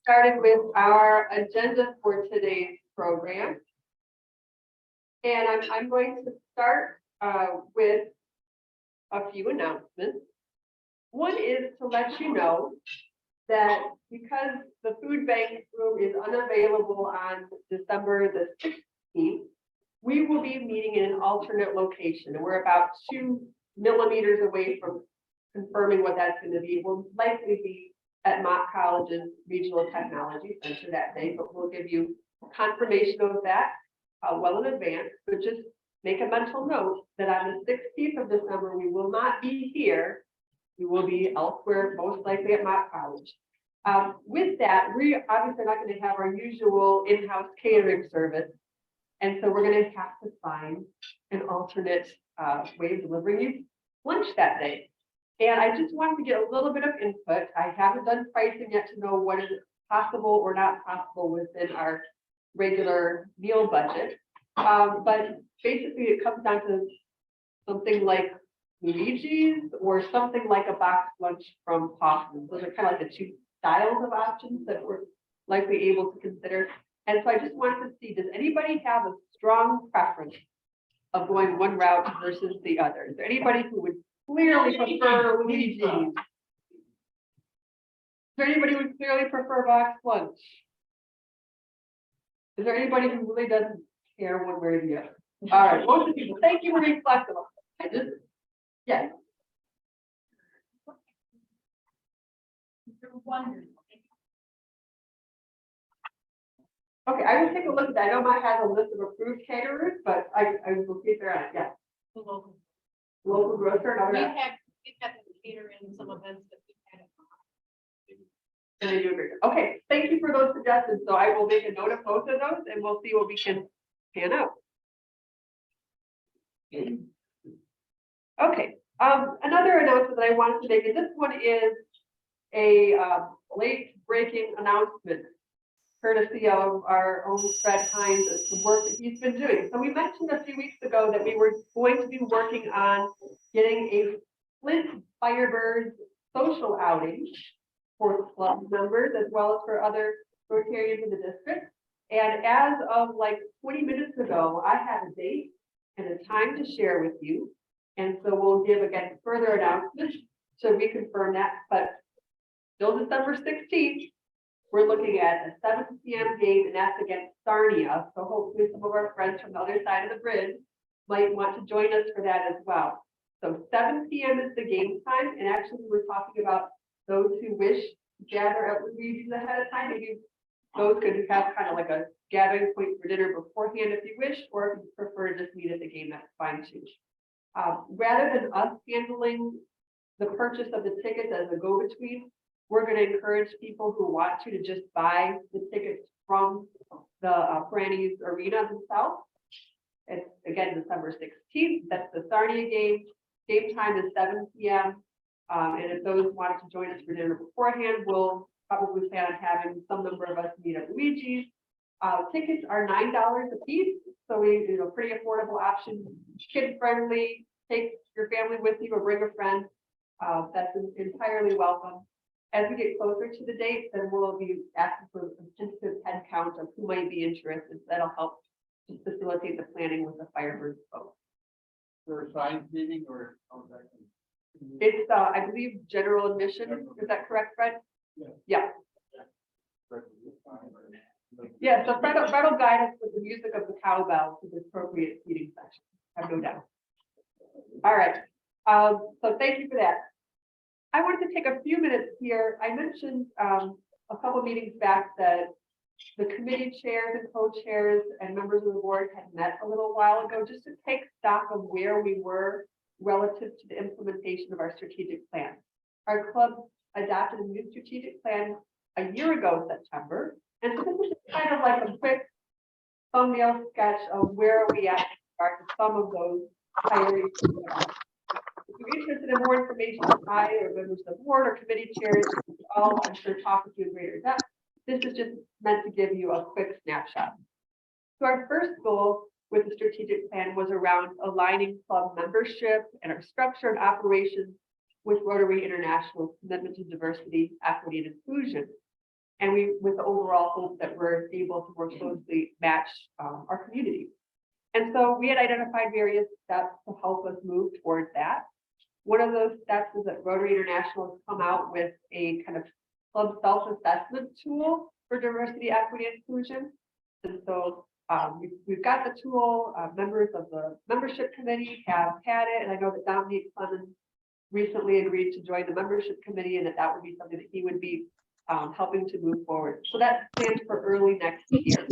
Started with our agenda for today's program. And I'm going to start with a few announcements. One is to let you know that because the food bank room is unavailable on December the 16th, we will be meeting in an alternate location. And we're about 2 millimeters away from confirming what that's going to be. We'll likely be at Mott College's Regional Technology Center that day, but we'll give you confirmation of that well in advance. But just make a mental note that on the 16th of December, we will not be here. We will be elsewhere, most likely at Mott College. With that, we obviously are not going to have our usual in-house catering service. And so we're going to have to find an alternate way of delivering you lunch that day. And I just wanted to get a little bit of input. I haven't done pricing yet to know what is possible or not possible within our regular meal budget. But basically it comes down to something like Luigi's or something like a box lunch from Hoffman's. Those are kind of like the 2 styles of options that we're likely able to consider. And so I just wanted to see, does anybody have a strong preference of going one route versus the other? Is there anybody who would clearly prefer Luigi's? Is there anybody who would clearly prefer box lunch? Is there anybody who really doesn't care one way or the other? All right, most of the people, thank you for being flexible. Yes. Okay, I will take a look at that. I know Mike has a list of approved caterers, but I will see if they're on it. Yes. Local grocer. And We've had to cater in some events that we've had. And I do agree. Okay, thank you for those suggestions. So I will make a note of both of those and we'll see what we can pan out. Okay, another announcement that I wanted to make, and this one is a late breaking announcement courtesy of our own Fred Hines and some work that he's been doing. So we mentioned a few weeks ago that we were going to be working on getting a Flint Firebirds social outing for club members as well as for other Rotarians in the district. And as of like 20 minutes ago, I have a date and a time to share with you. And so we'll give again further announcements to reconfirm that. But still December 16th, we're looking at a 7 p.m. game, and that's against Sarnia. So hopefully some of our friends from the other side of the bridge might want to join us for that as well. So 7 p.m. is the game time. And actually we're talking about those who wish to gather at Luigi's ahead of time. Maybe those could have kind of like a gathering point for dinner beforehand if you wish, or if you prefer to just meet at the game, that's fine too. Rather than us handling the purchase of the tickets as a go-between, we're going to encourage people who want to just buy the tickets from the Franny's Arena themselves. It's again December 16th. That's the Sarnia game. Game time is 7 p.m. And if those wanted to join us for dinner beforehand, we'll probably plan on having some number of us meet at Luigi's. Tickets are $9 a piece, so we pretty affordable option, kid friendly. Take your family with you or bring a friend. That's entirely welcome. As we get closer to the date, then we'll be asking for a tentative head count of who might be interested. That'll help to facilitate the planning with the Firebirds folks. For a science meeting or? It's, I believe, general admission. Is that correct, Fred? Yeah. Yeah, so Fred will guide us with the music of the cowbell to the appropriate seating section. I have no doubt. All right. So thank you for that. I wanted to take a few minutes here. I mentioned a couple meetings back that the committee chairs and co-chairs and members of the board had met a little while ago just to take stock of where we were relative to the implementation of our strategic plan. Our club adopted a new strategic plan a year ago in September. And so this is kind kind of like a quick thumbnail sketch of where are we at in regard to some of those priorities. If you're interested in more information, I or members of the board or committee chairs, all I'm sure talk with you in greater depth. This is just meant to give you a quick snapshot. So our first goal with the strategic plan was around aligning club membership and our structure and operations with Rotary International's commitment to diversity, equity, and inclusion. And we, with the overall hope that we're able to more closely match our community. And so we had identified various steps to help us move towards that. One of those steps is that Rotary International has come out with a kind of club self-assessment tool for diversity, equity, and inclusion. And so we've got the tool, members of the membership committee have had it, and I know that Dominique Clemens recently agreed to join the membership committee and that would be something that he would be helping to move forward. So that's planned for early next year.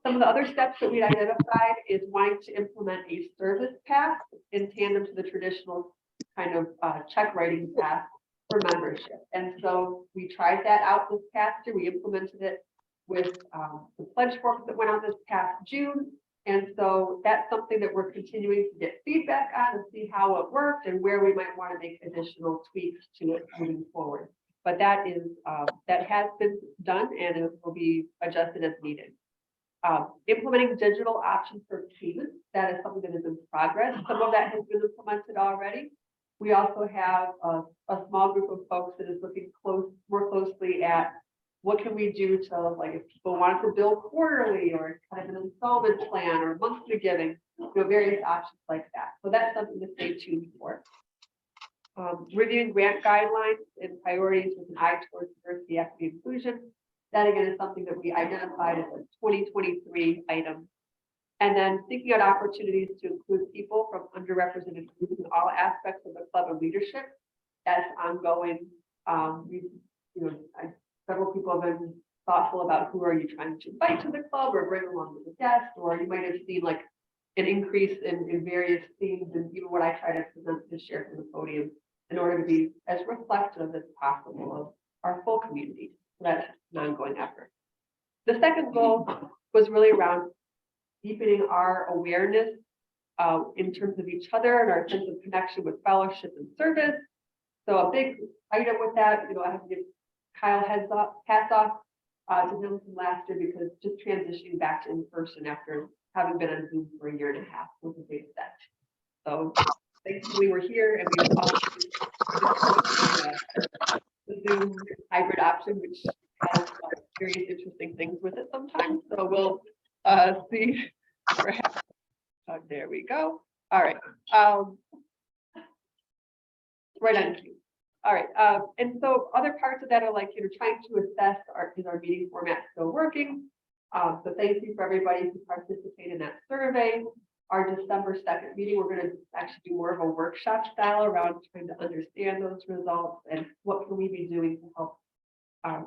Some of the other steps that we identified is wanting to implement a service path in tandem to the traditional kind of check writing path for membership. And so we tried that out this past year. We implemented it with the pledge forms that went out this past June. And so that's something that we're continuing to get feedback on and see how it worked and where we might want to make additional tweaks to it moving forward. But that is that has been done and it will be adjusted as needed. Implementing digital options for payments, that is something that is in progress. Some of that has been implemented already. We also have a small group of folks that is looking more closely at what can we do to, like, if people want to bill quarterly or kind of an installment plan or monthly giving, various options like that. So that's something to stay tuned for. Reviewing grant guidelines and priorities with an eye towards diversity, equity, and inclusion. That again is something that we identified as a 2023 item. And then thinking out opportunities to include people from underrepresented groups in all aspects of the club and leadership. That's ongoing. Several people have been thoughtful about who are you trying to invite to the club or bring along as a guest, or you might have seen like an increase in various themes and even what I try to present this year from the podium in order to be as reflective as possible of our full community. So that's an ongoing effort. The second goal was really around deepening our awareness in terms of each other and our sense of connection with fellowship and service. So a big item with that, I have to give Kyle hats off to him from last year because just transitioning back to in person after having been on Zoom for a year and a half was a big step. So thankfully we're here and we the Zoom hybrid option, which has various interesting things with it sometimes. So we'll see. Perhaps. There we go. All right. Right on cue. All right. And so other parts of that are like, trying to assess is our meeting format still working? So thank you for everybody who participated in that survey. Our December 2nd meeting, we're going to actually do more of a workshop style around trying to understand those results and what can we be doing to help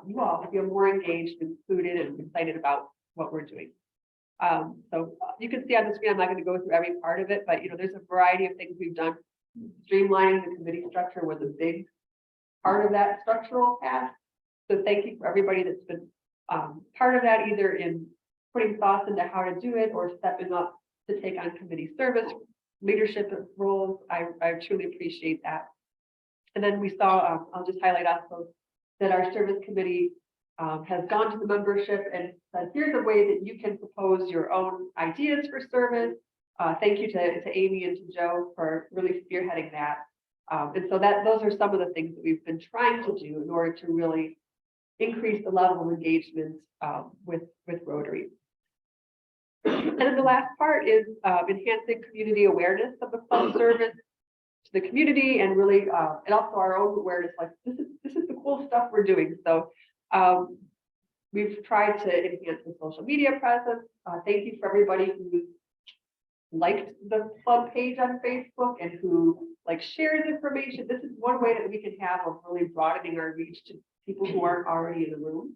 you all feel more engaged, included, and excited about what we're doing. So you can see on the screen, I'm not going to go through every part of it, but there's a variety of things we've done. Streamlining the committee structure was a big part of that structural path. So thank you for everybody that's been part of that, either in putting thoughts into how to do it or stepping up to take on committee service, leadership roles. I truly appreciate that. And then we saw, I'll just highlight also that our service committee has gone to the membership and said, here's a way that you can propose your own ideas for service. Thank you to Amy and to Joe for really spearheading that. And so those are some of the things that we've been trying to do in order to really increase the level of engagement with Rotary. And then the last part is enhancing community awareness of the club service to the community and really and also our own awareness, like this is the cool stuff we're doing. So we've tried to enhance the social media presence. Thank you for everybody who liked the club page on Facebook and who shares information. This is one way that we can have of really broadening our reach to people who aren't already in the room.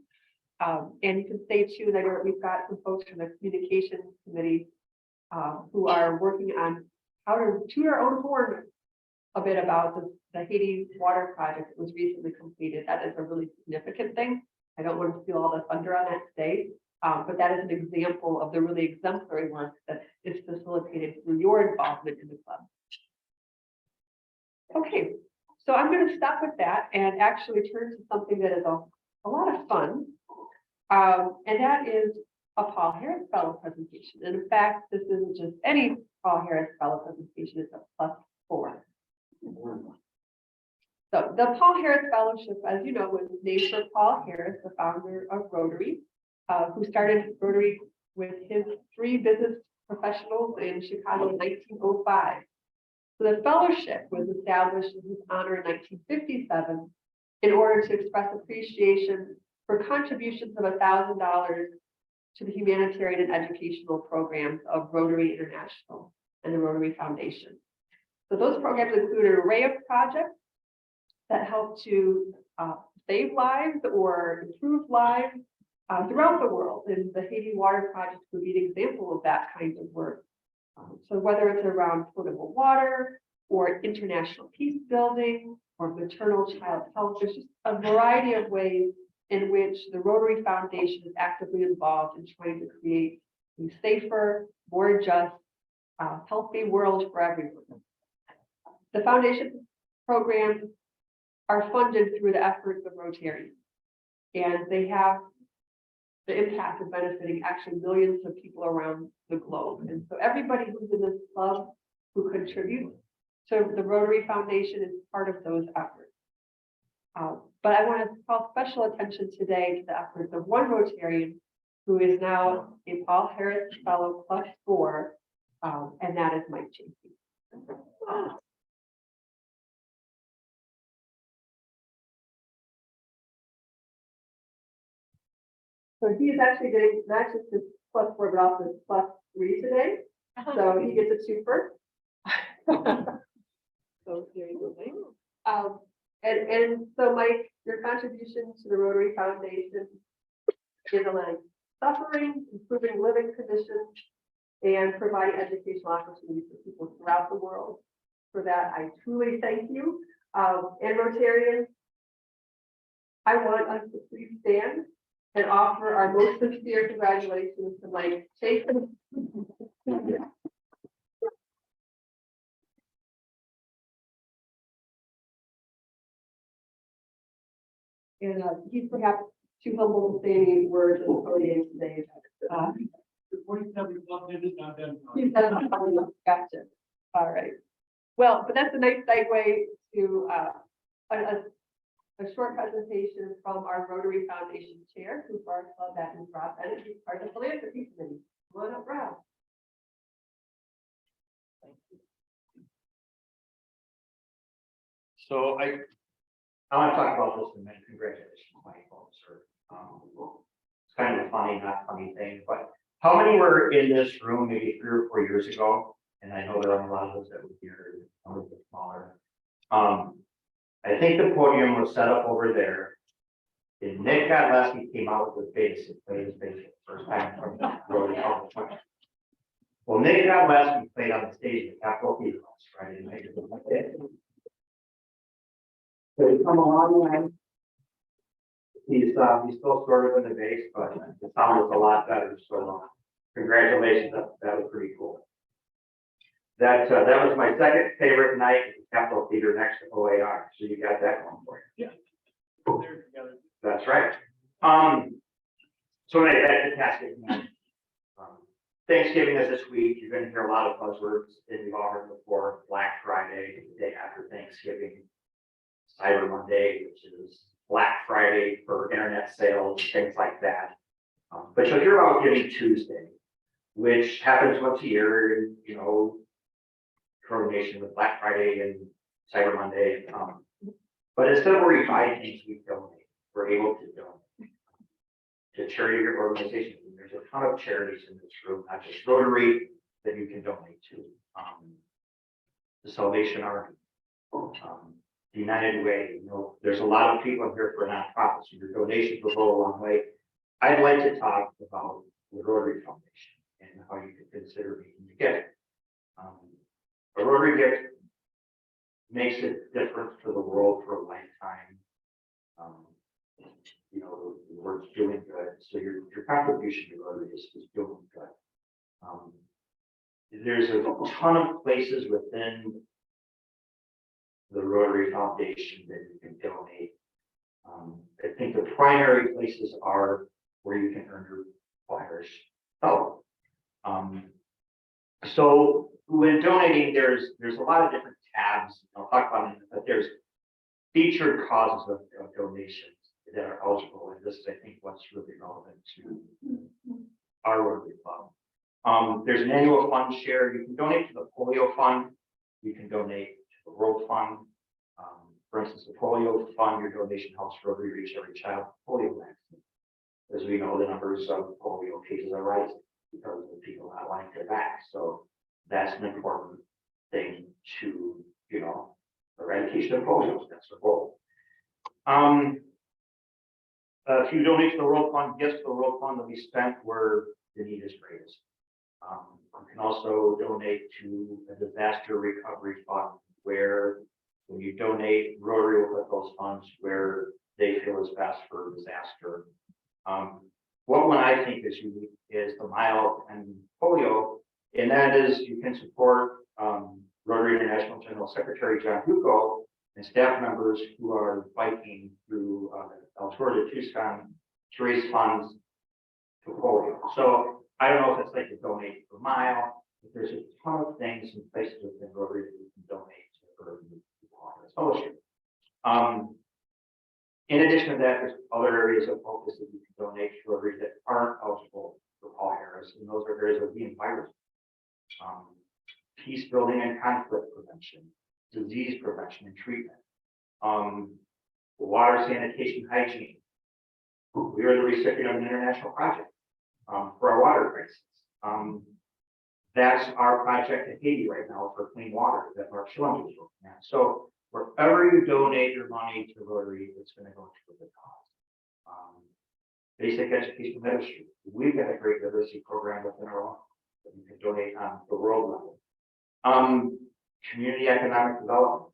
And you can stay tuned. I know that we've got some folks from the communications committee who are working on how to toot our own horn a bit about the Haiti water project that was recently completed. That is a really significant thing. I don't want to steal all the thunder on that today, but that is an example of the really exemplary work that is facilitated through your involvement in the club. Okay, so I'm going to stop with that and actually turn to something that is a lot of fun. And that is a Paul Harris Fellow presentation. And in fact, this isn't just any Paul Harris Fellow presentation, it's a +4. So the Paul Harris Fellowship, as you know, was named for Paul Harris, the founder of Rotary, who started Rotary with his 3 business professionals in Chicago in 1905. So the fellowship was established in his honor in 1957 in order to express appreciation for contributions of $1,000 to the humanitarian and educational programs of Rotary International and the Rotary Foundation. So those programs include an array of projects that help to save lives or improve lives throughout the world. And the Haiti Water Project would be an example of that kind of work. So whether it's around potable water or international peace building or maternal child health, there's just a variety of ways in which the Rotary Foundation is actively involved in trying to create a safer, more just, healthy world for everyone. The foundation programs are funded through the efforts of Rotary, and they have the impact of benefiting actually millions of people around the globe. And so everybody who's in this club who contributes to the Rotary Foundation is part of those efforts. But I want to call special attention today to the efforts of one Rotarian who is now a Paul Harris Fellow +4, and that is Mike Chafee. So he is actually getting not just his +4, but also his +3 today. So he gets a 2-fer. So there you go. And so Mike, your contribution to the Rotary Foundation is allowing suffering, improving living conditions, and providing educational opportunities for people throughout the world. For that, I truly thank you. And Rotarians, I want us to please stand and offer our most sincere congratulations to Mike Chafee. And he's perhaps too humble to say any words in the podium today. Gotcha. All right. Well, but that's a nice segue to a short presentation from our Rotary Foundation chair, who for our club, that is Rob Bennett. He's part of the philanthropy committee. Come on up, Rob. So I want to talk about this in a minute. Congratulations, Mike, officer. It's kind of a funny, not funny thing, but how many were in this room maybe 3 or 4 years ago? And I know there are a lot of those that were here, a little bit smaller. I think the podium was set up over there. And Nick Godleski came out with the bass and played his bass for the first time from the Rotary Foundation. Well, Nick Godleski played on the stage at Capitol Theater last Friday night. So he's come a long way. He's still sort of in the bass, but the sound was a lot better. So congratulations, that was pretty cool. That was my second favorite night at the Capitol Theater next to OAR. So you got that going for you. Yeah. That's right. So anyway, that's the casket. Thanksgiving is this week. You're going to hear a lot of buzzwords that we've all heard before. Black Friday, the day after Thanksgiving. Cyber Monday, which is Black Friday for internet sales, things like that. But you'll hear about Giving Tuesday, which happens once a year, you know, coordination with Black Friday and Cyber Monday. But instead of where you buy things, we donate. We're able to donate to charity organizations. And there's a ton of charities in this room, not just Rotary, that you can donate to. The Salvation Army, the United Way. You know, there's a lot of people here for nonprofits, and your donations will go a long way. I'd like to talk about the Rotary Foundation and how you could consider making a gift. A Rotary gift makes a difference for the world for a lifetime. the word's doing good, so your contribution to Rotary is doing good. There's a ton of places within the Rotary Foundation that you can donate. I think the primary places are where you can earn your flyers. So when donating, there's a lot of different tabs. I'll talk about it, but there's featured causes of donations that are eligible, and this is, I think, what's really relevant to our Rotary Club. There's an annual fund share. You can donate to the polio fund. You can donate to the World Fund. For instance, the polio fund, your donation helps Rotary reach every child with polio vaccine. As we know, the numbers of polio cases are rising because of people not wanting their back. So that's an important thing to, eradication of polio. That's the goal. If you donate to the World Fund, gifts to the World Fund will be spent where the need is greatest. You can also donate to a disaster recovery fund where when you donate, Rotary will put those funds where they feel is best for disaster. What one I think is unique is the Mile and Polio, and that is you can support Rotary International General Secretary John Hugo and staff members who are biking through El Tour de Tucson to raise funds to polio. So I don't know if it's like a donate per mile, but there's a ton of things and places within Rotary that you can donate to Rotary Fellowship. In addition to that, there's other areas of focus that you can donate to Rotary that aren't eligible for Paul Harris, and those are areas of the environment, peace building and conflict prevention, disease prevention and treatment, water sanitation hygiene. We are the recipient of an international project for our water crisis. That's our project in Haiti right now for clean water that Mark Schilling is looking at. So wherever you donate your money to Rotary, it's going to go to a good cause. Basic education ministry. We've got a great literacy program within our own that you can donate on the world level. Community economic development,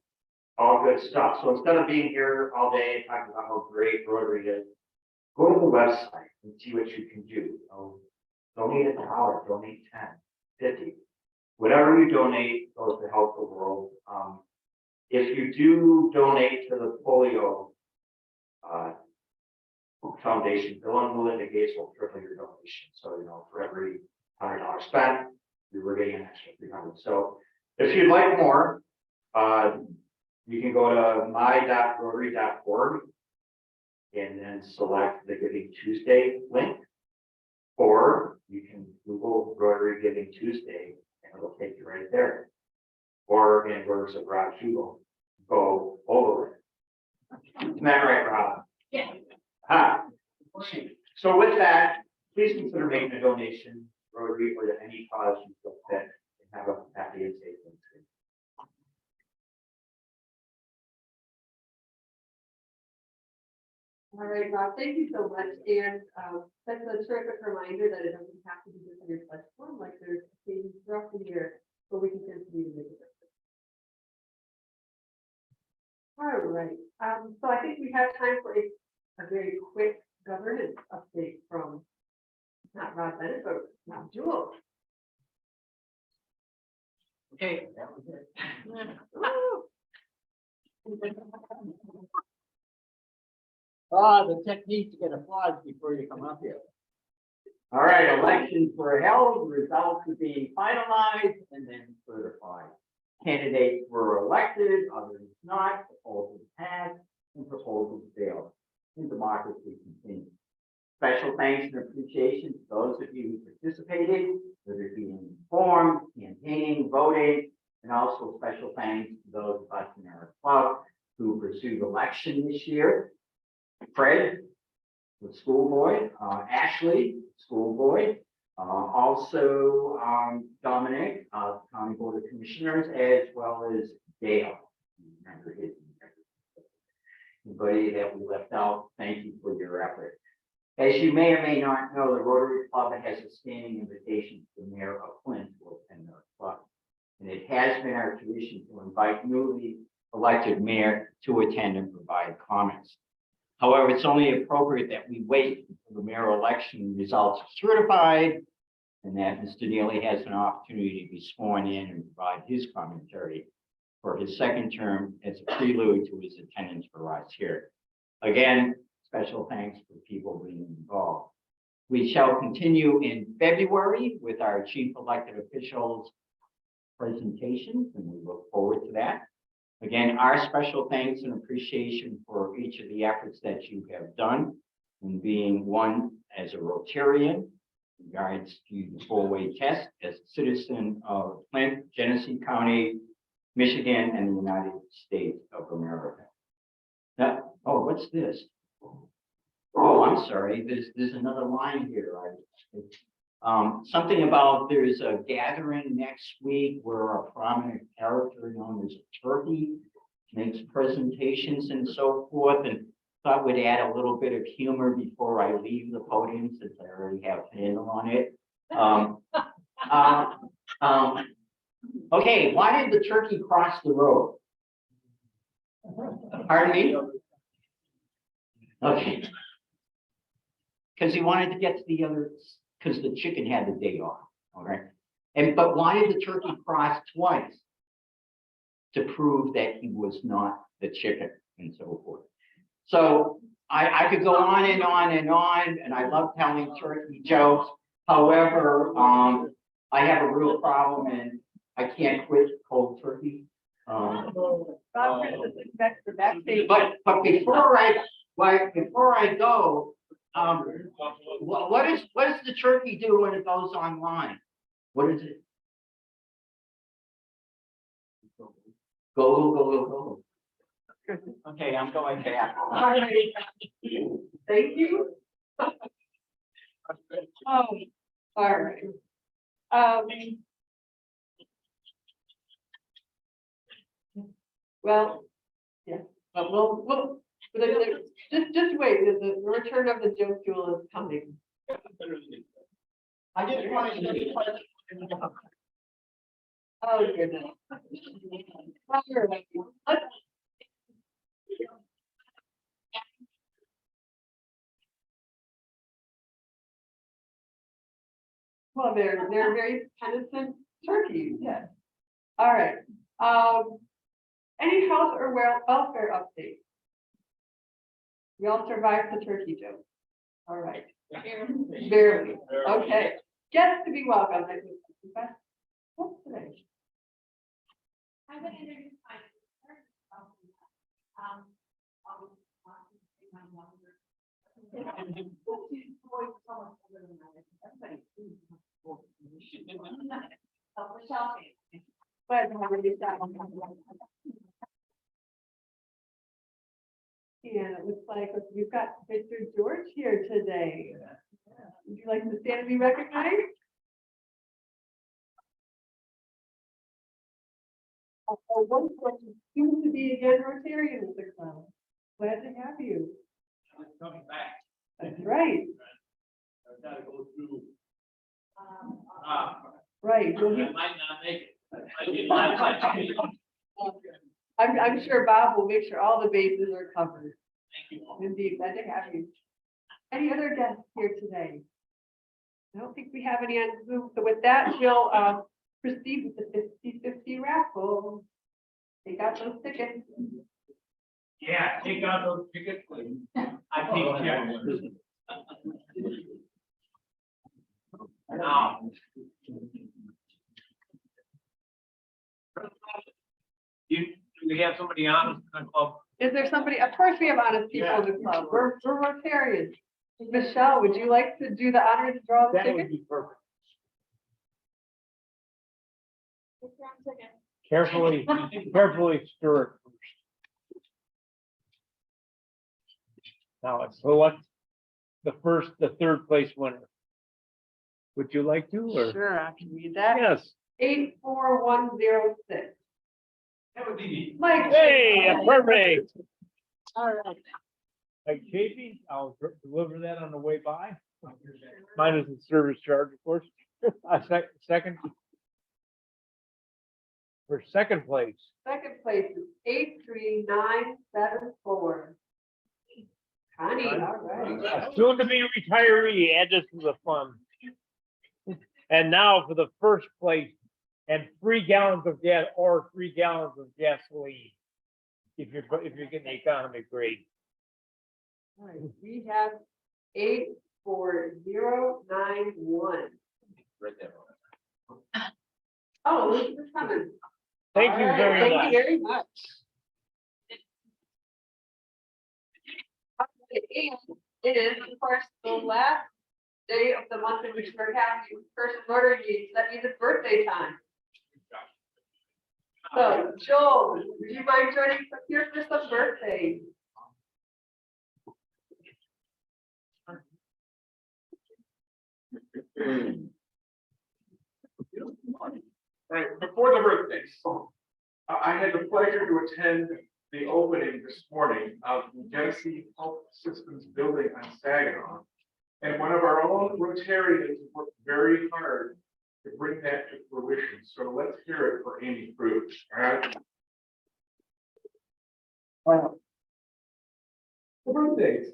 all good stuff. So instead of being here all day and talking about how great Rotary is, go to the website and see what you can do. Donate $1, donate 10, 50. Whatever you donate goes to help the world. If you do donate to the polio foundation, Bill and Melinda Gates will triple your donation. So, for every $100 spent, you were getting an extra 300. So if you'd like more, you can go to my.rotary.org and then select the Giving Tuesday link, or you can Google Rotary Giving Tuesday and it'll take you right there. Or in words of Rob Hugel, go over it. Isn't that right, Rob? Yeah. So with that, please consider making a donation, Rotary, or to any cause you feel fit, and have a happy and safe one. All right, Rob, thank you so much. And that's a terrific reminder that it doesn't have to be just on your platform, like there's occasions throughout the year where we can continue to make a difference. All right, so I think we have time for a very quick governance update from not Rob Bennett, but now Jewel. Okay. The technique to get applause before you come up here. All right, elections were held, results are being finalized and then certified. Candidates were elected, others not, proposals passed, and proposals failed. And democracy continues. Special thanks and appreciation to those of you who participated, whether being informed, campaigning, voting, and also special thanks to those of us in our club who pursued election this year. Fred, the schoolboy, Ashley, schoolboy, also Dominic, County Board of Commissioners, as well as Dale. Remember his name. Anybody that we left out, thank you for your effort. As you may or may not know, the Rotary Club has a standing invitation to the Mayor of Flint to attend our club. And it has been our tradition to invite newly elected mayor to attend and provide comments. However, it's only appropriate that we wait until the mayor election results are certified and that Mr. Neely has an opportunity to be sworn in and provide his commentary for his second term as a prelude to his attendance for us here. Again, special thanks for people being involved. We shall continue in February with our chief elected officials presentations, and we look forward to that. Again, our special thanks and appreciation for each of the efforts that you have done in being one as a Rotarian in regards to the four-way test as a citizen of Flint, Genesee County, Michigan, and the United States of America. Now, oh, what's this? Oh, I'm sorry. There's another line here. Something about there's a gathering next week where a prominent character known as a turkey makes presentations and so forth, and thought would add a little bit of humor before I leave the podium since I already have a handle on it. Okay, why did the turkey cross the road? Pardon me? Okay. Because he wanted to get to the other, because the chicken had the day off, all right? But why did the turkey cross twice? To prove that he was not the chicken and so forth. So I could go on and on and on, and I love telling turkey jokes. However, I have a real problem and I can't quit cold turkey. But before I go, what does the turkey do when it goes online? What is it? Go. Okay, I'm going back. All right. Thank you. Oh, all right. Well, yeah, but we'll just wait. The return of the joke duel is coming. I just wanted to. Oh, goodness. All right. Well, they're very penitent turkeys, yes. All right. Any health or welfare updates? We all survived the turkey joke. All right. Barely. Okay. Guests to be welcome. What's today? I've been introduced by But and it looks like we've got Mr. George here today. Would you like to stand and be recognized? One person seems to be again Rotarian in the club. Glad to have you. Coming back. That's right. I've got to go through. Right. Well, I might not make it. I get my I'm sure Bob will make sure all the bases are covered. Thank you all. Indeed, glad to have you. Any other guests here today? I don't think we have any on Zoom. So with that, we'll proceed with the 50-50 raffle. Take out those tickets. Yeah, take out those tickets, please. I take care. Now. Do we have somebody on the club? Is there somebody? Of course, we have honest people in the club. We're Rotarians. Michelle, would you like to do the honor to draw the That would ticket? be perfect. Carefully, Carefully stir it first. Now let's select the third place winner. Would you like to, or? Sure, I can read that. Yes. 84106. That would be. Mike. Hey, perfect. All right. Like Chafee, I'll deliver that on the way by. Mine is a service charge, of course. Second. For second place. Second place is 83974. Connie, all right. A soon to be retiree, add this to the fun. And now for the first place, and 3 gallons of gas or 3 gallons of gasoline. If you're getting the economy grade. All right, we have 84091. Oh, Elizabeth Cummins. Thank All you right, very thank much. you very much. Okay, and it is, of course, the last day of the month in which we're having person Rotary meetings. That means it's birthday time. So, Joel, would you mind joining us here for some birthdays? Right, before the birthdays, I had the pleasure to attend the opening this morning of the Genesee Health Systems building on Saginaw. And one of our own Rotarians worked very hard to bring that to fruition. So let's hear it for Amy Cruz. All right. The birthdays.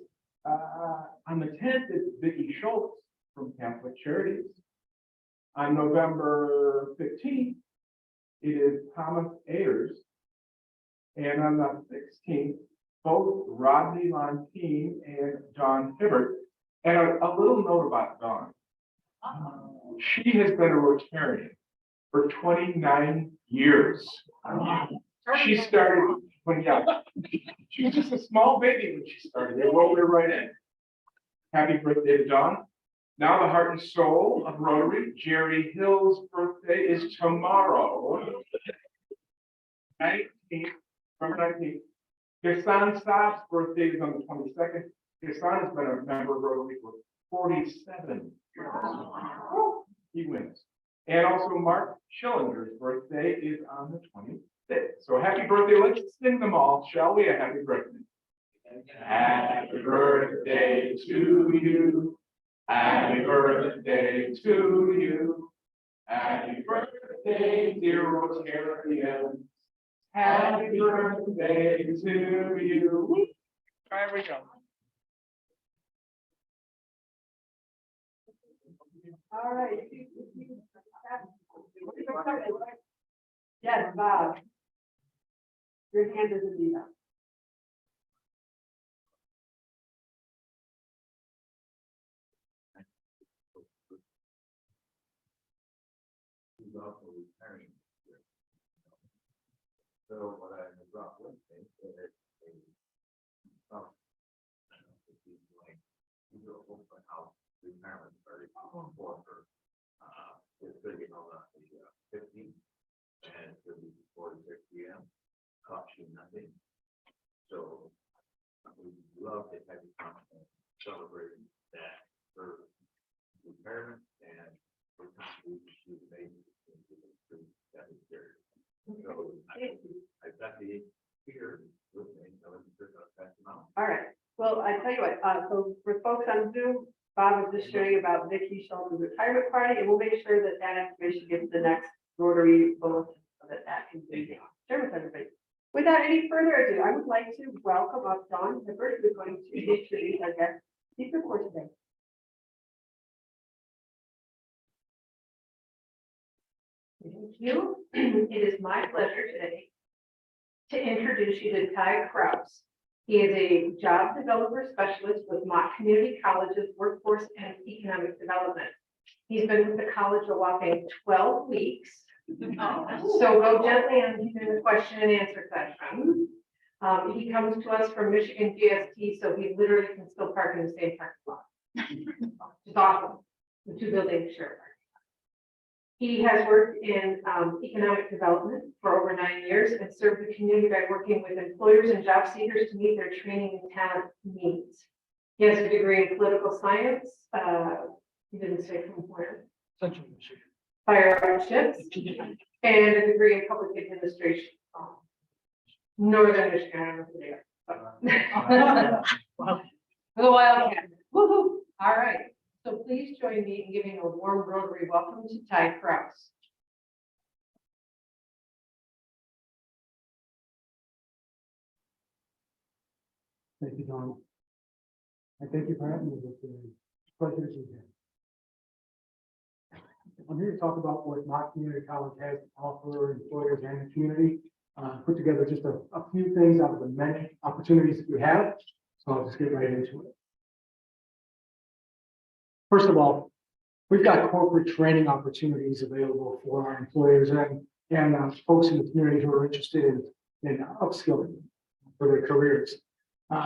On the 10th, it's Vicki Schultz from Catholic Charities. On November 15th, it is Thomas Ayers. And on the 16th, both Rodney Lontine and Dawn Hibbert. And a little note about Dawn. She has been a Rotarian for 29 years. She started when, she was just a small baby when she started. They rolled her right in. Happy birthday to Dawn. Now the heart and soul of Rotary, Jerry Hill's birthday is tomorrow. 19th, November 19th. Gaston Staub's birthday is on the 22nd. Gaston has been a member of Rotary for 47 years. He wins. And also Mark Schillinger's birthday is on the 26th. So happy birthday. Let's sing them all, shall we? A happy birthday. Happy birthday to you. Happy birthday to you. Happy birthday, dear Rotarians. Happy birthday to you. There we go. All right. Yes, Bob. Your hand is indeed up. He's also retiring. So what I brought with me is he's an open house retirement party for her. It's big on the 15th and it's going to be 4 to 6 p.m. Cost you nothing. So we love to have you come and celebrate that her retirement and her contribution to the baby. That is very. So I've got the here with me. So I'm just going to pass them out. All right. Well, I tell you what, so for folks on Zoom, Bob was just sharing about Vicki Schultz's retirement party, and we'll make sure that that information gets the next Rotary bulletin so that that can be shared with everybody. Without any further ado, I would like to welcome up Dawn Hibbert, who's going to introduce our guest speaker for today. Thank you. It is my pleasure today to introduce you to Ty Kraus. He is a job developer specialist with Mott Community College's Workforce and Economic Development. He's been with the college a whopping 12 weeks. So go gently on the question and answer session. He comes to us from Michigan GST, so he literally can still park in the same parking lot. It's awesome. The two buildings share. He has worked in economic development for over 9 years and served the community by working with employers and job seekers to meet their training and talent needs. He has a degree in political science. He didn't say from where. Central Michigan. Fire ships, and a degree in public administration. Northern Michigan, I don't know who they are. For the Wildcat. Woohoo! All right. So please join me in giving a warm Rotary welcome to Ty Kraus. Thank you, Dawn. And thank you for having me with the pleasure to be here. I'm here to talk about what my community college has to offer employers and the community. Put together just a few things out of the many opportunities that we have. So I'll just get right into it. First of all, we've got corporate training opportunities available for our employers and folks in the community who are interested in upskilling for their careers.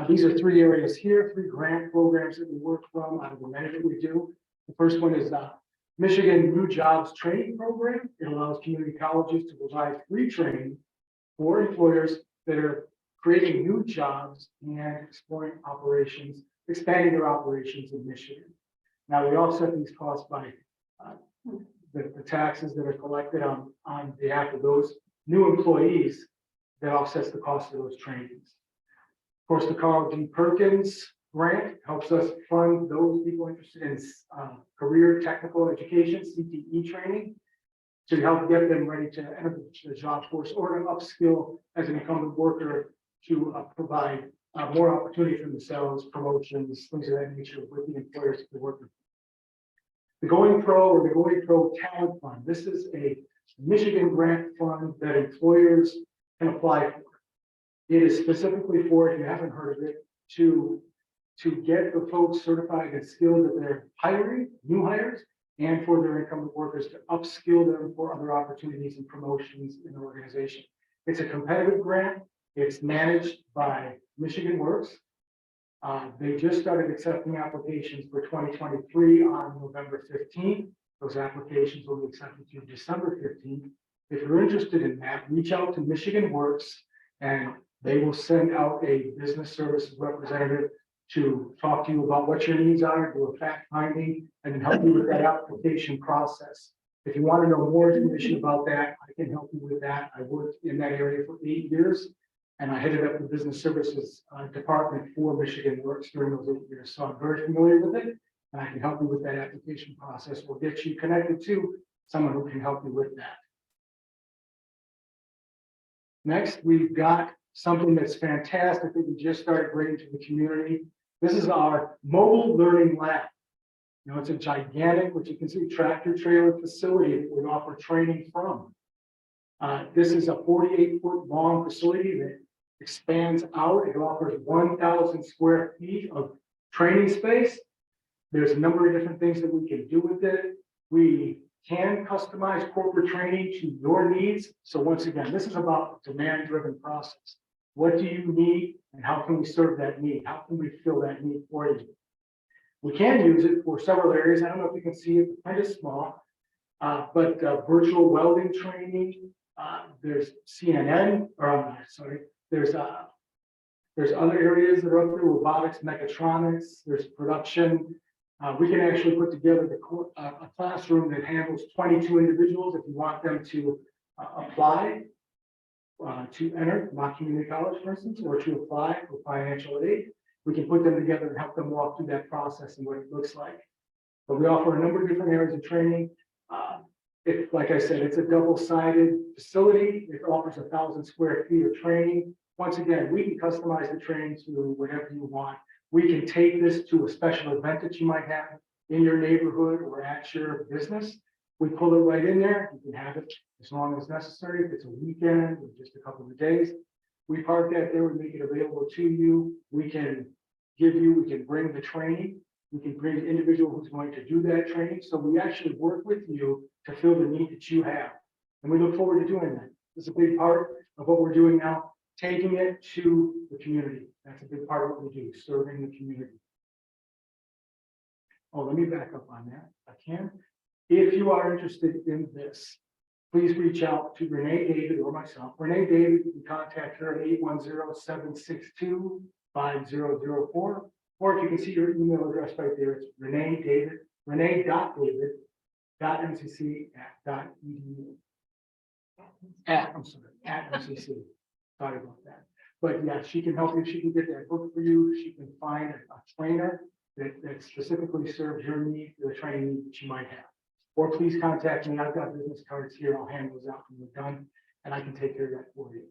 These are three areas here, three grant programs that we work from out of the many that we do. The first one is Michigan New Jobs Training Program. It allows community colleges to provide free training for employers that are creating new jobs and exploring operations, expanding their operations in Michigan. Now, we offset these costs by the taxes that are collected on behalf of those new employees that offsets the cost of those trainings. Of course, the Carl D. Perkins grant helps us fund those people interested in career technical education, CTE training, to help get them ready to enter the job force or to upskill as an incumbent worker to provide more opportunity for themselves, promotions, things of that nature with the employers that they're working with. The Going Pro or the Going Pro Talent Fund. This is a Michigan grant fund that employers can apply for. It is specifically for, if you haven't heard of it, to get the folks certified and skilled that they're hiring, new hires, and for their incumbent workers to upskill them for other opportunities and promotions in the organization. It's a competitive grant. It's managed by Michigan Works. They just started accepting applications for 2023 on November 15th. Those applications will be accepted through December 15th. If you're interested in that, reach out to Michigan Works and they will send out a business services representative to talk to you about what your needs are, do a fact finding, and then help you with that application process. If you want to know more information about that, I can help you with that. I worked in that area for 8 years, and I headed up the business services department for Michigan Works during those 8 years. So I'm very familiar with it, and I can help you with that application process or get you connected to someone who can help you with that. Next, we've got something that's fantastic that we just started bringing to the community. This is our mobile learning lab. You know, it's a gigantic, what you can see, tractor trailer facility that we offer training from. This is a 48-foot long facility that expands out. It offers 1,000 square feet of training space. There's a number of different things that we can do with it. We can customize corporate training to your needs. So once again, this is about a demand-driven process. What do you need and how can we serve that need? How can we fill that need for you? We can use it for several areas. I don't know if you can see it, kind of small, but virtual welding training. There's CNN, or sorry, there's other areas that are up there, robotics, mechatronics, there's production. We can actually put together a classroom that handles 22 individuals if you want them to apply to enter Mock Community College, for instance, or to apply for financial aid. We can put them together and help them walk through that process and what it looks like. But we offer a number of different areas of training. Like I said, it's a double-sided facility. It offers 1,000 square feet of training. Once again, we can customize the training to whatever you want. We can take this to a special event that you might have in your neighborhood or at your business. We pull it right in there. You can have it as long as necessary. If it's a weekend or just a couple of days, we park that there. We make it available to you. We can bring the training. We can bring the individual who's going to do that training. So we actually work with you to fill the need that you have. And we look forward to doing that. It's a big part of what we're doing now, taking it to the community. That's a big part of what we do, serving the community. Oh, let me back up on that. I can. If you are interested in this, please reach out to Renee David or myself. Renee David, you can contact her at 810-762-5004. Or if you can see your email address right there, it's renee.david.mcc.edu. At MCC. Sorry about that. But yeah, she can help you. She can get that book for you. She can find a trainer that specifically serves your need, the training need that you might have. Or please contact me. I've got business cards here. I'll hand those out when we're done, and I can take care of that for you.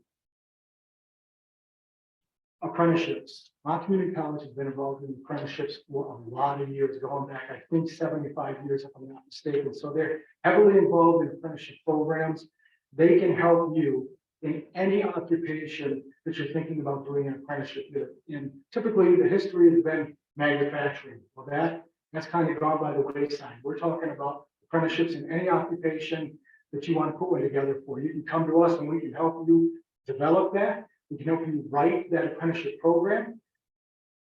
apprenticeships. My community college has been involved in apprenticeships for a lot of years, going back, I think, 75 years, if I'm not mistaken. So they're heavily involved in apprenticeship programs. They can help you in any occupation that you're thinking about doing an apprenticeship with. And typically, the history has been manufacturing. Well, that's kind of gone by the wayside. We're talking about apprenticeships in any occupation that you want to put one together for. You can come to us and we can help you develop that. We can help you write that apprenticeship program.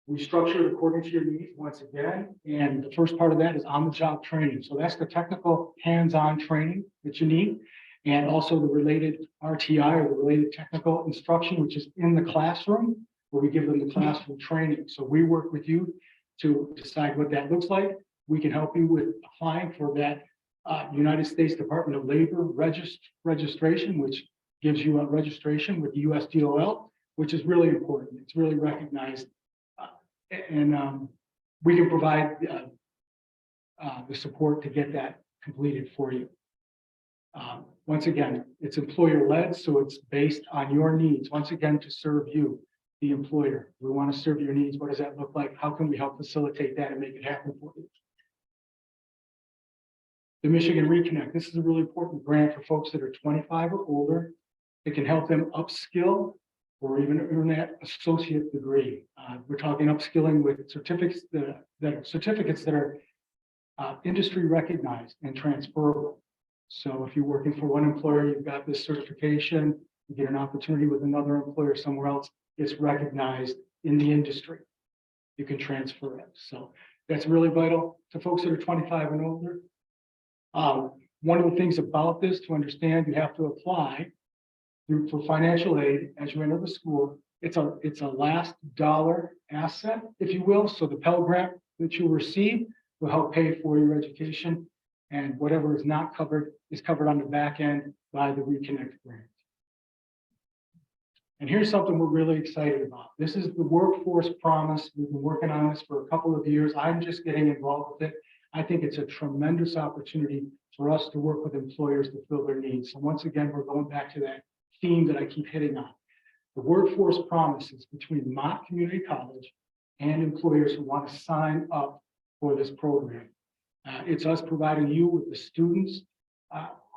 We structure it according to your needs once again. And the first part of that is on-the-job training. So that's the technical hands-on training that you need. And also the related RTI, or the related technical instruction, which is in the classroom, where we give them the classroom training. So we work with you to decide what that looks like. We can help you with applying for that United States Department of Labor registration, which gives you a registration with the USDOL, which is really important. It's really recognized. And we can provide the support to get that completed for you. Once again, it's employer-led, so it's based on your needs. Once again, to serve you, the employer. We want to serve your needs. What does that look like? How can we help facilitate that and make it happen for you? The Michigan Reconnect. This is a really important grant for folks that are 25 or older. It can help them upskill or even earn that associate degree. We're talking upskilling with certificates that are industry recognized and transferable. So if you're working for one employer, you've got this certification, you get an opportunity with another employer somewhere else, it's recognized in the industry. You can transfer it. So that's really vital to folks that are 25 and older. One of the things about this to understand, you have to apply for financial aid as you enter the school. It's a last dollar asset, if you will. So the Pell Grant that you receive will help pay for your education, and whatever is not covered is covered on the back end by the Reconnect grant. And here's something we're really excited about. This is the Workforce Promise. We've been working on this for a couple of years. I'm just getting involved with it. I think it's a tremendous opportunity for us to work with employers to fill their needs. So once again, we're going back to that theme that I keep hitting on. The Workforce Promise is between Mott Community College and employers who want to sign up for this program. It's us providing you with the students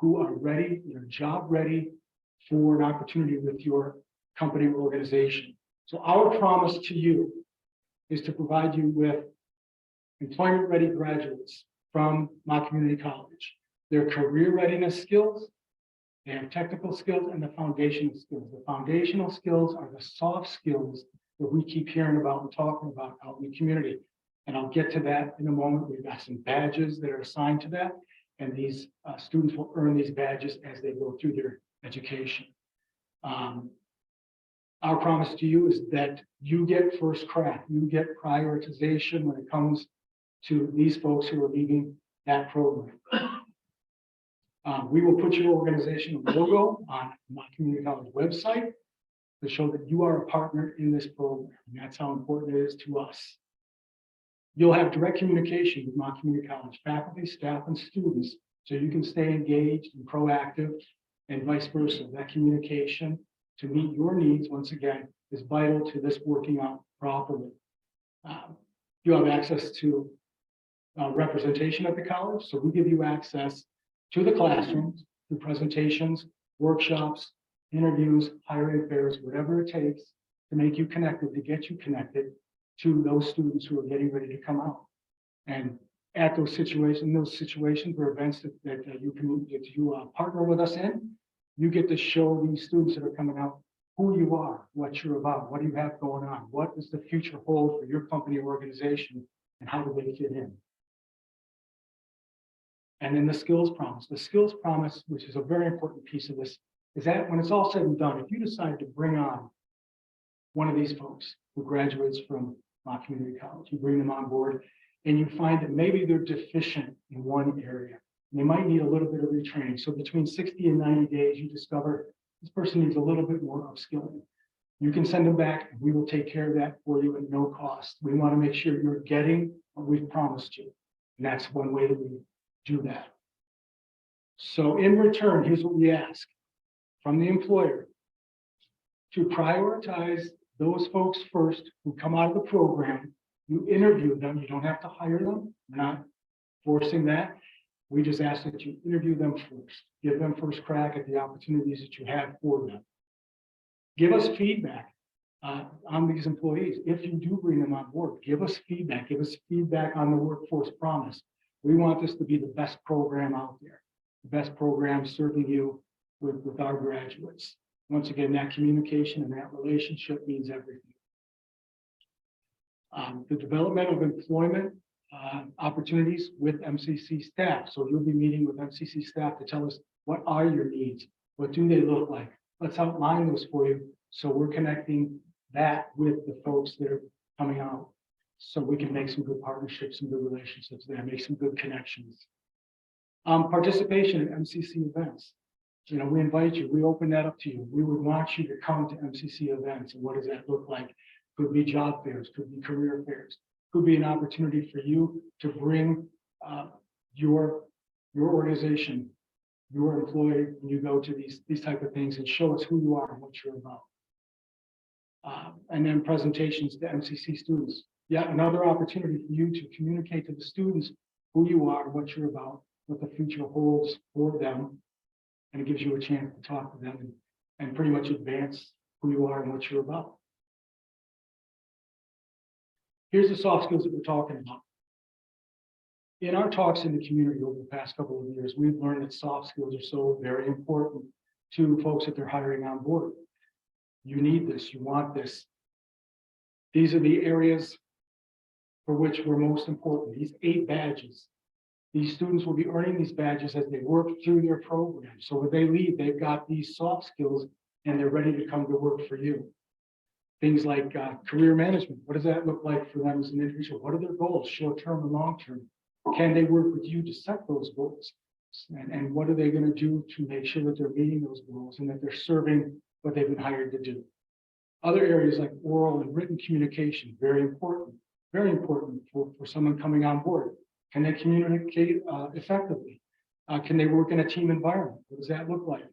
who are ready, they're job ready for an opportunity with your company or organization. So our promise to you is to provide you with employment ready graduates from Mott Community College. Their career readiness skills, they have technical skills, and the foundational skills. The foundational skills are the soft skills that we keep hearing about and talking about out in the community. And I'll get to that in a moment. We've got some badges that are assigned to that, and these students will earn these badges as they go through their education. Our promise to you is that you get first crack, you get prioritization when it comes to these folks who are leaving that program. We will put your organization logo on my community college website to show that you are a partner in this program. And that's how important it is to us. You'll have direct communication with my community college faculty, staff, and students, so you can stay engaged and proactive, and vice versa. That communication to meet your needs, once again, is vital to this working out properly. You have access to representation at the college, so we give you access to the classrooms, through presentations, workshops, interviews, hiring fairs, whatever it takes to make you connected, to get you connected to those students who are getting ready to come out. And at those situations or events that you partner with us in, you get to show these students that are coming out who you are, what you're about, what do you have going on, what does the future hold for your company or organization, and how do they fit in. And then the skills promise, which is a very important piece of this, is that when it's all said and done, if you decide to bring on one of these folks who graduates from my community college, you bring them on board, and you find that maybe they're deficient in one area, and they might need a little bit of retraining. So between 60 and 90 days, you discover this person needs a little bit more upskilling. You can send them back, and we will take care of that for you at no cost. We want to make sure you're getting what we've promised you, and that's one way that we do that. So in return, here's what we ask from the employer: to prioritize those folks first who come out of the program, you interview them. You don't have to hire them. We're not forcing that. We just ask that you interview them first. Give them first crack at the opportunities that you have for them. Give us feedback on these employees. If you do bring them on board, give us feedback. Give us feedback on the workforce promise. We want this to be the best program out there, the best program serving you with our graduates. Once again, that communication and that relationship means everything. The development of employment opportunities with MCC staff. So you'll be meeting with MCC staff to tell us what are your needs? What do they look like? Let's outline those for you. So we're connecting that with the folks that are coming out. So we can make some good partnerships, some good relationships there, make some good connections. Participation in MCC events. You know, we invite you, we open that up to you. We would want you to come to MCC events. And what does that look like? Could be job fairs, could be career fairs, could be an opportunity for you to bring your organization, your employee, when you go to these type of things and show us who you are and what you're about. And then presentations to MCC students. Yeah, another opportunity for you to communicate to the students who you are, what you're about, what the future holds for them. And it gives you a chance to talk to them and pretty much advance who you are and what you're about. Here's the soft skills that we're talking about. In our talks in the community over the past couple of years, we've learned that soft skills are so very important to folks that they're hiring on board. You need this, you want this. These are the areas for which we're most important, these 8 badges. These students will be earning these badges as they work through their program. So when they leave, they've got these soft skills and they're ready to come to work for you. Things like career management. What does that look like for them as an individual? What are their goals, short-term and long-term? Can they work with you to set those goals? And what are they going to do to make sure that they're meeting those goals and that they're serving what they've been hired to do? Other areas like oral and written communication, very important for someone coming on board. Can they communicate effectively? Can they work in a team environment? What does that look like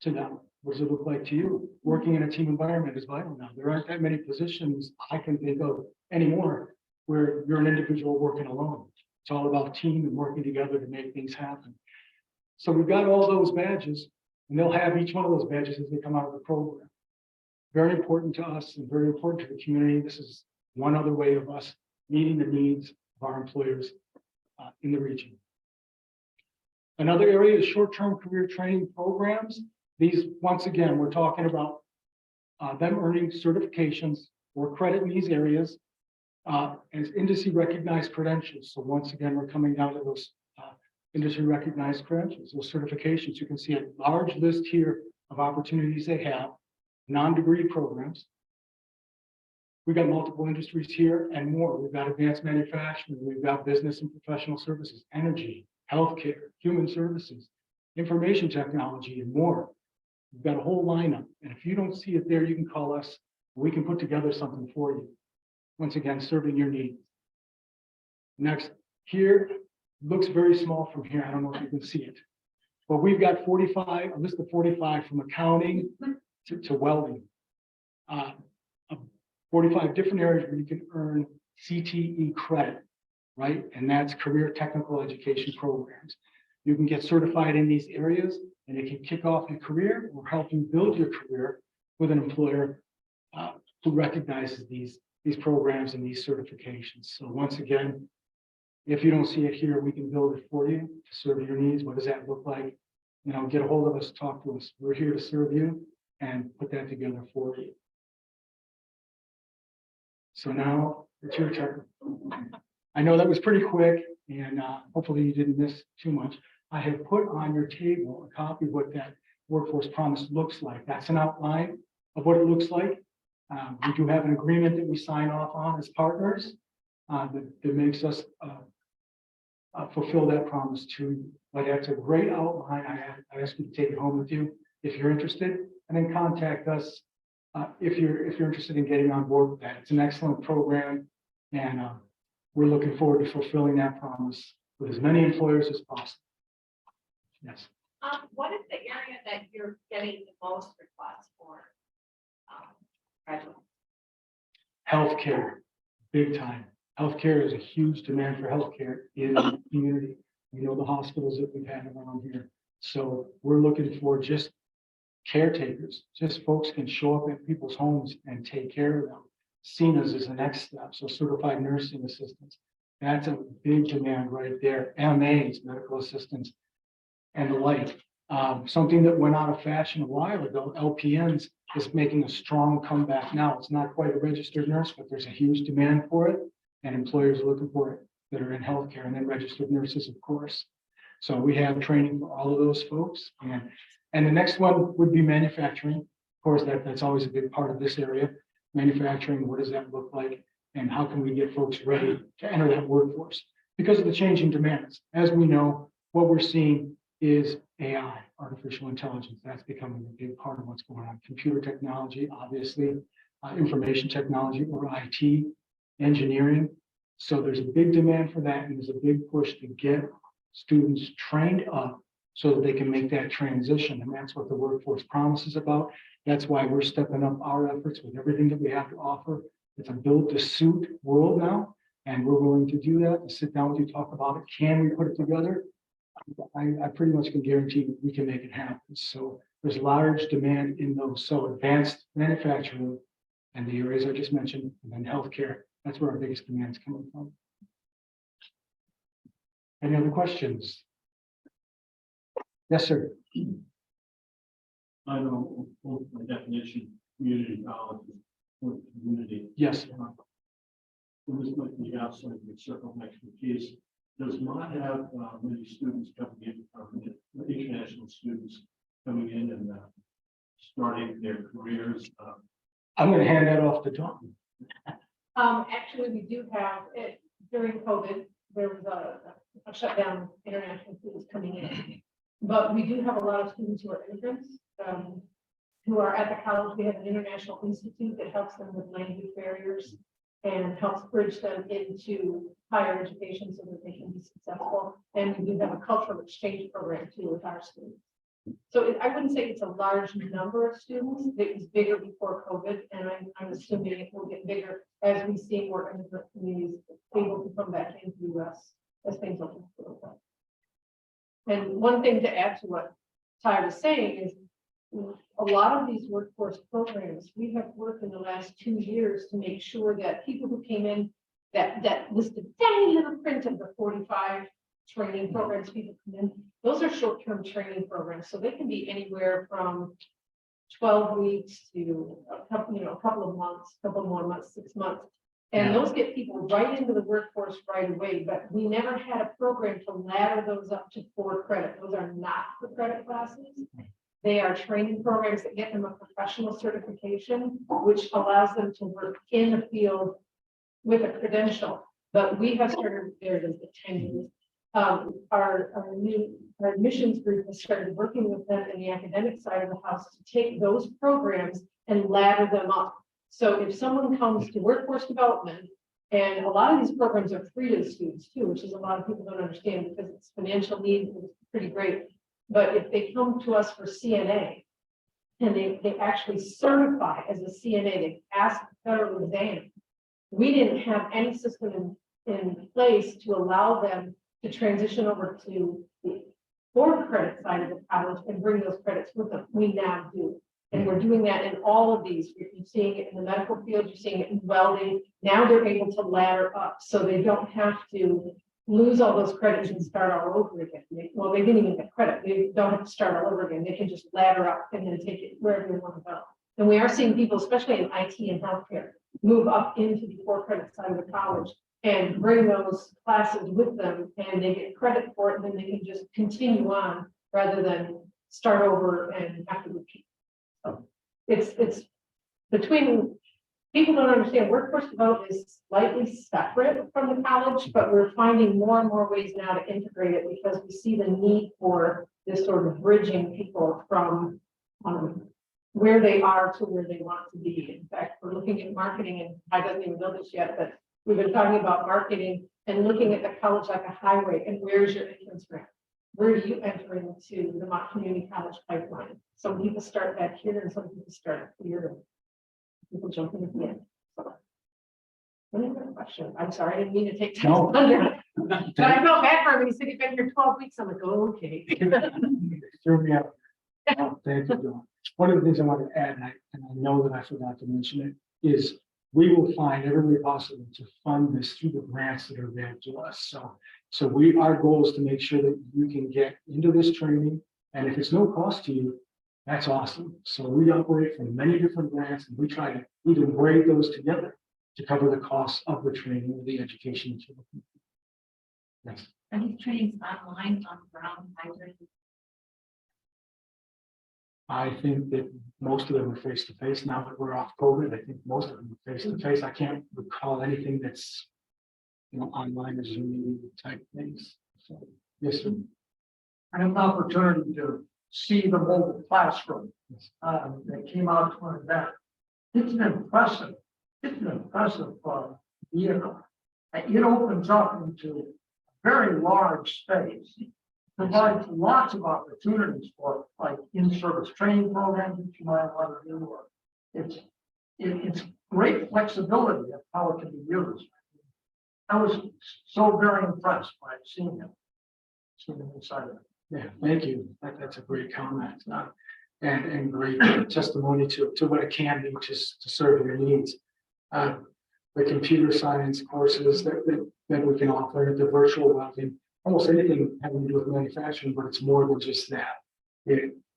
to them? What does it look like to you? Working in a team environment is vital now. There aren't that many positions I can think of anymore where you're an individual working alone. It's all about team and working together to make things happen. So we've got all those badges, and they'll have each one of those badges as they come out of the program. Very important to us and very important to the community. This is one other way of us meeting the needs of our employers in the region. Another area is short-term career training programs. These, once again, we're talking about them earning certifications or credit in these areas as industry recognized credentials. So once again, we're coming down to those industry recognized credentials, those certifications. You can see a large list here of opportunities they have, non-degree programs. We've got multiple industries here and more. We've got advanced manufacturing, we've got business and professional services, energy, healthcare, human services, information technology, and more. We've got a whole lineup. And if you don't see it there, you can call us. We can put together something for you. Once again, serving your needs. Next, here, looks very small from here. I don't know if you can see it. But we've got 45, a list of 45 from accounting to welding. 45 different areas where you can earn CTE credit, right? And that's career technical education programs. You can get certified in these areas and it can kick off your career or help you build your career with an employer who recognizes these programs and these certifications. So once again, if you don't see it here, we can build it for you to serve your needs. What does that look like? You know, get a hold of us, talk to us. We're here to serve you and put that together for you. So now it's your turn. I know that was pretty quick and hopefully you didn't miss too much. I have put on your table a copy of what that workforce promise looks like. That's an outline of what it looks like. We do have an agreement that we sign off on as partners that makes us fulfill that promise to you. But that's a great outline. I ask you to take it home with you if you're interested, and then contact us if you're interested in getting on board with that. It's an excellent program, and we're looking forward to fulfilling that promise with as many employers as possible. Yes. What is the area that you're getting the most requests for graduates? Healthcare, big time. Healthcare is a huge demand for healthcare in the community. We know the hospitals that we've had around here. So we're looking for just caretakers, just folks can show up at people's homes and take care of them. CNAs is the next step, so certified nursing assistants. That's a big demand right there. MAs, medical assistants, and the like. Something that went out of fashion a while ago, LPNs, is making a strong comeback now. It's not quite a registered nurse, but there's a huge demand for it, and employers are looking for it that are in healthcare, and then registered nurses, of course. So we have training for all of those folks, and the next one would be manufacturing. Of course, that's always a big part of this area. Manufacturing, what does that look like? And how can we get folks ready to enter that workforce? Because of the changing demands. As we know, what we're seeing is AI, artificial intelligence. That's becoming a big part of what's going on. Computer technology, obviously, information technology or IT, engineering. So there's a big demand for that, and there's a big push to get students trained up so that they can make that transition. And that's what the workforce promise is about. That's why we're stepping up our efforts with everything that we have to offer. It's a build to suit world now, and we're willing to do that, to sit down with you, talk about it. Can we put it together? I pretty much can guarantee we can make it happen. So there's large demand in those. So advanced manufacturing and the areas I just mentioned, and then healthcare. That's where our biggest demand is coming from. Any other questions? Yes, sir. I know both by definition, community college is for the community. Yes. And this might be outside the circle of expertise. Does not have many students coming in, international students coming in and starting their careers. I'm going to hand that off to Dawn. Actually, we do have it during COVID, there was a shutdown of international students coming in. But we do have a lot of students who are immigrants, who are at the college. We have an international institute that helps them with language barriers and helps bridge them into higher education so that they can be successful. And we do have a cultural exchange program too with our students. So I wouldn't say it's a large number of students. It was bigger before COVID, and I'm assuming it will get bigger as we see more immigrant communities able to come back into the US as things open up. And one thing to add to what Ty was saying is a lot of these workforce programs, we have worked in the last 2 years to make sure that people who came in that listed tiny little print of the 45 training programs people come in, those are short-term training programs. So they can be anywhere from 12 weeks to a couple of months, couple more months, 6 months. And those get people right into the workforce right away, but we never had a program to ladder those up to 4 credit. Those are not the credit classes. They are training programs that get them a professional certification, which allows them to work in the field with a credential. But we have started there the 10 years. Our admissions group has started working with them in the academic side of the house to take those programs and ladder them up. So if someone comes to workforce development, and a lot of these programs are free to the students too, which is a lot of people don't understand because it's financial need, it's pretty great. But if they come to us for CNA and they actually certify as a CNA, they pass the federal exam, we didn't have any system in place to allow them to transition over to the 4 credit side of the college and bring those credits with them. We now do. And we're doing that in all of these. You're seeing it in the medical field, you're seeing it in welding. Now they're able to ladder up so they don't have to lose all those credits and start all over again. Well, they didn't even get credit. They don't have to start all over again. They can just ladder up and then take it wherever they want to go. And we are seeing people, especially in IT and healthcare, move up into the 4 credit side of the college and bring those classes with them, and they get credit for it, and then they can just continue on rather than start over and have to repeat. So it's between, people don't understand workforce development is slightly separate from the college, but we're finding more and more ways now to integrate it because we see the need for this sort of bridging people from where they are to where they want to be. In fact, we're looking at marketing, and I don't even know this yet, but we've been talking about marketing and looking at the college like a highway, and where's your entrance ramp? Where do you enter into the Mott Community College pipeline? Some people start back here and some people start here. People jump in at the end. So Another question. I'm sorry, I didn't mean to take. No. Thunder. But I felt bad for him. He said he'd been here 12 weeks. I'm like, oh, okay. Threw me up. Oh, thank you, Dawn. One of the things I want to add, and I know that I forgot to mention it, is we will find every way possible to fund this through the grants that are available to us. So our goal is to make sure that you can get into this training, and if it's no cost to you, that's awesome. So we operate from many different grants, and we try to even braid those together to cover the costs of the training or the education. That you're looking for. Yes. Are these trainings online, on ground, hybrid? I think that most of them are face to face. Now that we're off COVID, I think most of them are face to face. I can't recall anything that's, online or Zoom type things. So, yes, sir. I had an opportunity to see the mobile classroom that came out to an event. It's an impressive vehicle. It opens up into a very large space, provides lots of opportunities for like in-service training programs that you might want to do. Or it's great flexibility of how it can be used. I was so very impressed by seeing it inside of it. Yeah, thank you. That's a great comment. And great testimony to what it can do to serve your needs. The computer science courses that we can offer, the virtual welding, almost anything having to do with manufacturing, but it's more than just that.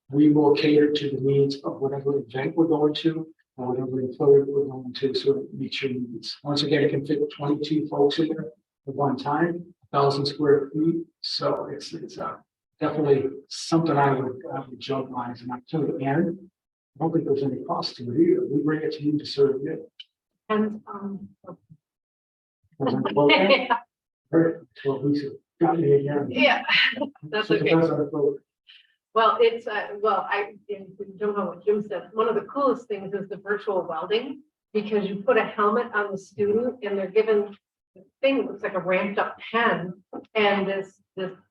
We will cater to the needs of whatever event we're going to, or whatever employer we're going to, so it meets your needs. Once again, it can fit 22 folks in there at one time, 1,000 square feet. So it's definitely something I would jump on as an opportunity. And I don't think there's any cost to it either. We bring it to you to serve you. And Perfect. Well, we should got me again. yeah, that's So it okay. depends on the program. Well, it's don't know what Jim said. One of the coolest things is the virtual welding, because you put a helmet on the student and they're given the thing that looks like a ramped up pen and this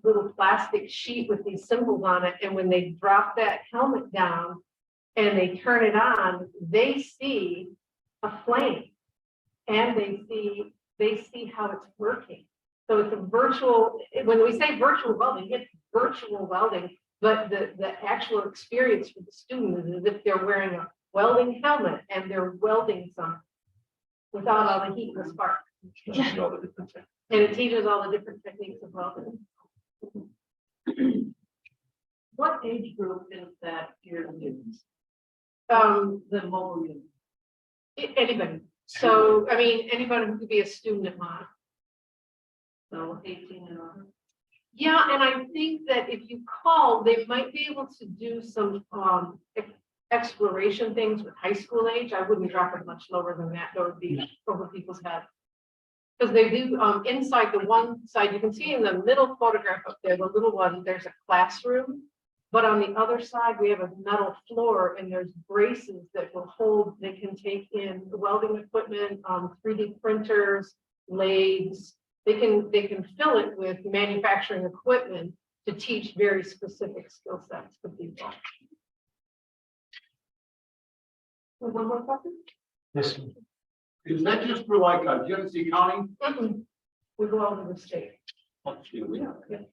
little plastic sheet with these symbols on it. And when they drop that helmet down and they turn it on, they see a flame and they see how it's working. So it's a virtual, when we say virtual welding, it's virtual welding, but the actual experience for the student is as if they're wearing a welding helmet and they're welding something without all the heat and the spark. And it teaches all the different techniques of welding. What age group is that geared to? The mobile unit? Anybody. So, I mean, anybody who could be a student at mine. So 18 and on. Yeah, and I think that if you call, they might be able to do some exploration things with high school age. I wouldn't drop it much lower than that. That would be over people's head. Because they do inside the one side, you can see in the middle photograph up there, the little one, there's a classroom. But on the other side, we have a metal floor and there's braces that will hold, they can take in welding equipment, 3D printers, lathes. They can fill it with manufacturing equipment to teach very specific skill sets for people. One more question? Yes, sir. Is that just for like Genesee County? We go all over the state. Yeah.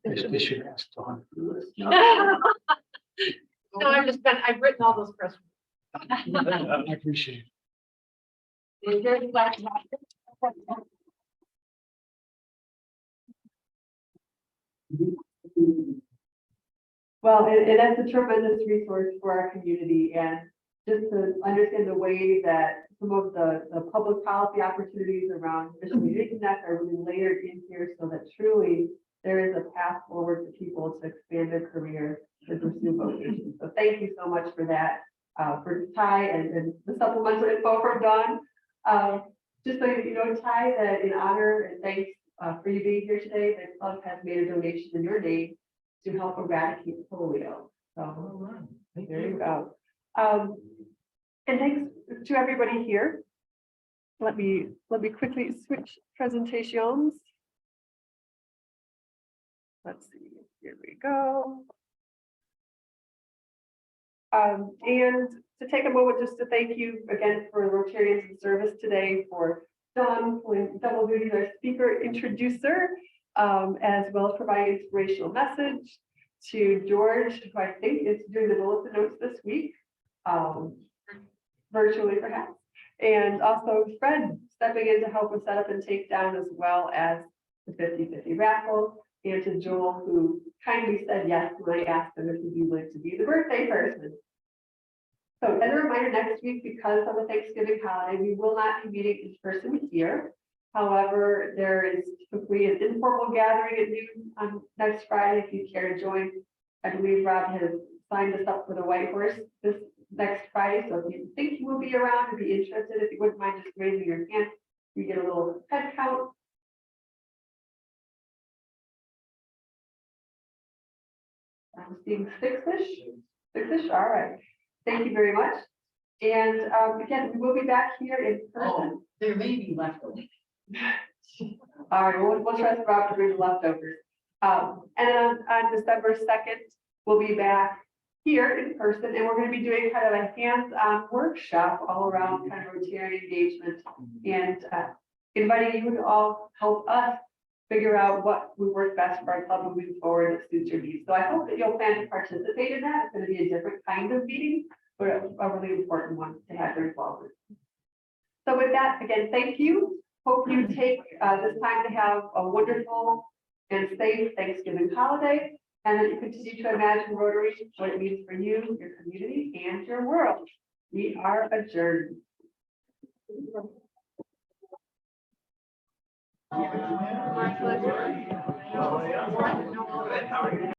They should ask Dawn. No, I've written all those press. I appreciate it. We're very glad to have you. Well, and that's a tremendous resource for our community, and just to understand the way that some of the public policy opportunities around Mission Community Connect are really layered in here, so that truly there is a path forward for people to expand their career and pursue vocations. So thank you so much for that, for Ty and the supplemental info from Dawn. Just so you know, Ty, that in honor and thanks for you being here today, the club has made a donation in your name to help eradicate polio. So there you go. And thanks to everybody here. Let me quickly switch presentations. Let's see, here we go. And to take a moment just to thank you again for Rotarians in service today, for Don pulling double duty as our speaker introducer, as well as providing inspirational message, to George, who I think is doing the bulletin notes this week, virtually perhaps, and also Fred stepping in to help us set up and take down, as well as the 50-50 raffle, and to Joel, who kindly said yes when I asked him if he'd be willing to be the birthday person. So as a reminder, next week, because of the Thanksgiving holiday, we will not be meeting in person here. However, there is typically an informal gathering at noon on next Friday if you care to join. I believe Rob has signed us up for the White Horse this next Friday, so if you think you will be around and be interested, if you wouldn't mind just raising your hand, we get a little head count. I'm seeing six-ish, all right. Thank you very much. And again, we will be back here in person. There may be leftovers. All right, we'll trust Rob to bring the leftovers. And then on December 2nd, we'll be back here in person, and we're going to be doing kind of a hands-on workshop all around kind of Rotary engagement, and inviting you to all help us figure out what would work best for our club moving forward that suits your needs. So I hope that you'll plan to participate in that. It's going to be a different kind of meeting, but a really important one to have your involvement. So with that, again, thank you. Hope you take this time to have a wonderful and safe Thanksgiving holiday, and that you continue to imagine Rotary, what it means for you, your community, and your world. We are adjourned. My pleasure.